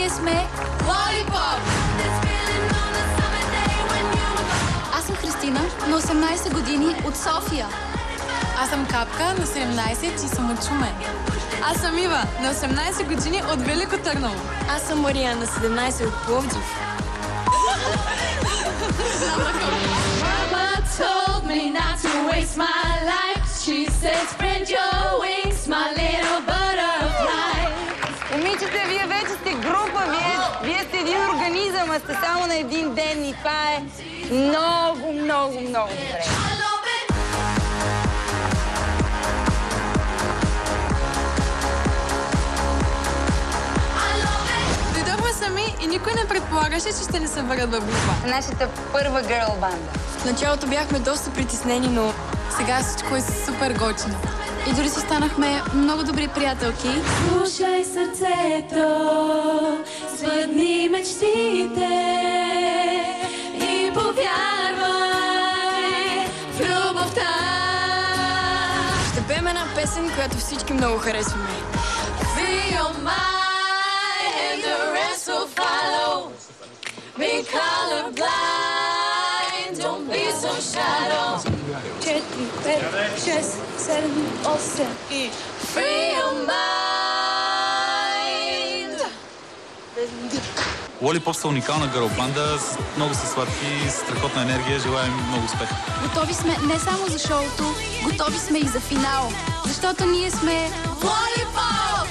ние сме Lollipop! Аз съм Христина, на 18 години от София. Аз съм Капка, на 17 и съм от Шумен. Аз съм Ива, на 18 години от Велико Търново. Аз съм Мария, на 17 от Пловдив. Mama told me not to waste my life. She said spread your wings, my little butterfly. Момичета, вие вече сте група, вие сте един организъм, а сте само на един ден и това е много, много, много добре. Дойдохме сами и никой не предполагаше, че ще ни съберат в група. Нашата първа гърл банда. В началото бяхме доста притеснени, но Сега всичко е супер готино. И дори си станахме много добри приятелки. Слушай сърцето, сбъдни мечтите и повярвай в любовта. ще пеем една песен, която всички много харесваме. Free your mind and the rest will follow. Be colorblind, don't be so shallow. 4, 5, 6, 7, 8 и free your mind. Lollipop са уникална гърлбанда, много са сладки, страхотна енергия, желаем много успех. Готови сме не само за шоуто, готови сме и за финал. Защото ние сме Lollipop!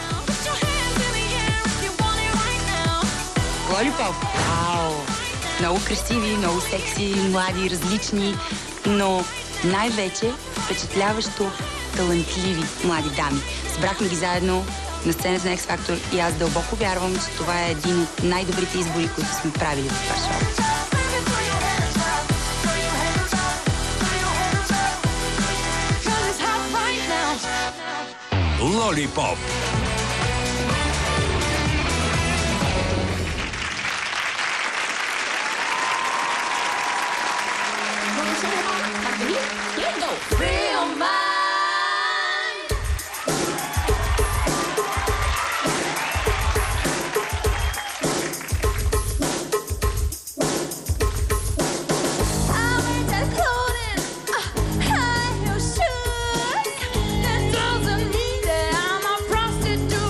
Lollipop? Вау! Много красиви, много секси, млади, различни, но най-вече впечатляващо талантливи млади дами. Събрахме ги заедно на сцената на X-Factor и аз дълбоко вярвам, че това е един от най-добрите избори, които сме правили в това шоу. Lollipop. Free your mind. High heel shoes, that doesn't mean that I'm a prostitute.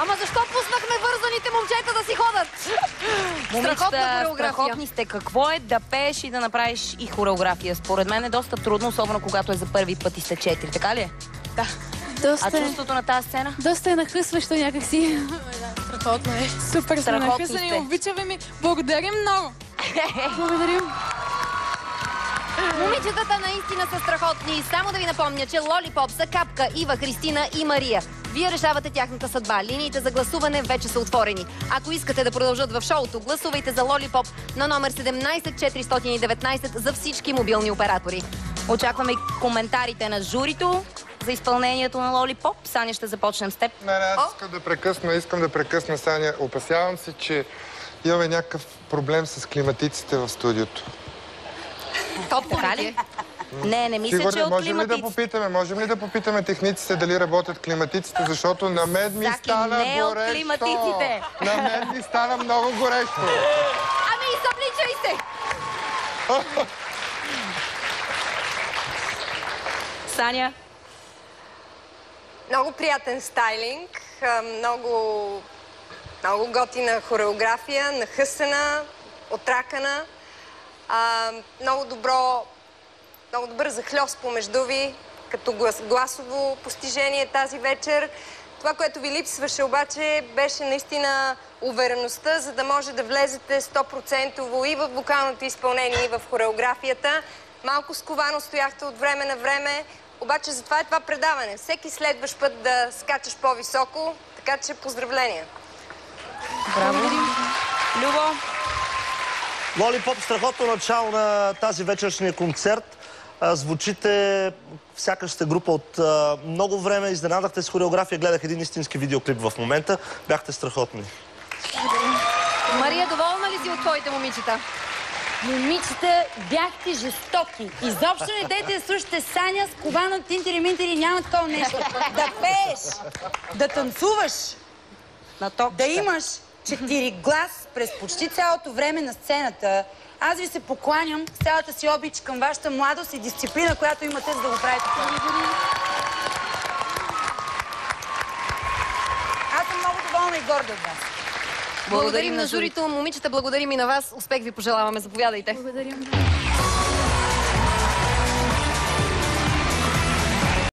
Ама защо пуснахме вързаните момчета да си ходят? Страхотна хореография. Страхотни сте. Какво е да пееш и да направиш и хореография? Според мен е доста трудно, особено когато е за първи път и сте 4, така ли? Да. А чувството на тази сцена? Доста е нахъсващо някакси. Страхотно е. Супер сме нахъсани. Обичаме ми. Благодарим много. Благодарим. Момичетата наистина са страхотни. Само да ви напомня, че Лолипоп са Капка, Ива, Христина и Мария. Вие решавате тяхната съдба. Линиите за гласуване вече са отворени. Ако искате да продължат в шоуто, гласувайте за Лолипоп на номер 17419 за всички мобилни оператори. Очакваме коментарите на журито за изпълнението на Лолипоп. Саня, ще започнем с теб. Не, аз искам да прекъсна Саня. Опасявам се, че имаме някакъв проблем с климатиците в студиото. Така ли? Не мисля, че от климатиците. Можем ли да попитаме техниците дали работят климатиците, защото на мен ми стана горещо. На мен ми стана много горещо. Ами, събличай се! Саня? Много приятен стайлинг, много готина хореография, нахъсана, отракана, много добър захлёст помежду ви, като гласово постижение тази вечер. Това, което ви липсваше обаче, беше наистина увереността, за да може да влезете 100% и в вокалното изпълнение, и в хореографията. Малко сковано стояхте от време на време, обаче затова е това предаване. Всеки следващ път да скачаш по-високо, така че поздравления! Браво! Любо? Лолипоп, страхотно начало на тази вечершния концерт. Звучите, сякаш сте група от много време. Изненадахте с хореография. Гледах един истински видеоклип в момента. Бяхте страхотни. Мария, доволна ли си от твоите момичета? Момичета, бяхте жестоки. Изобщо не дайте да слушате Саня с ковано тинтери-минтери, няма такова нещо. Да пееш, да танцуваш, да имаш 4 глас през почти цялото време на сцената. Аз ви се покланям с цялата си обич към вашата младост и дисциплина, която имате, за да го правите това. Аз съм много доволна и горда от вас. Благодарим на журито. Момичета, благодарим и на вас. Успех ви пожелаваме. Заповядайте. Благодарим.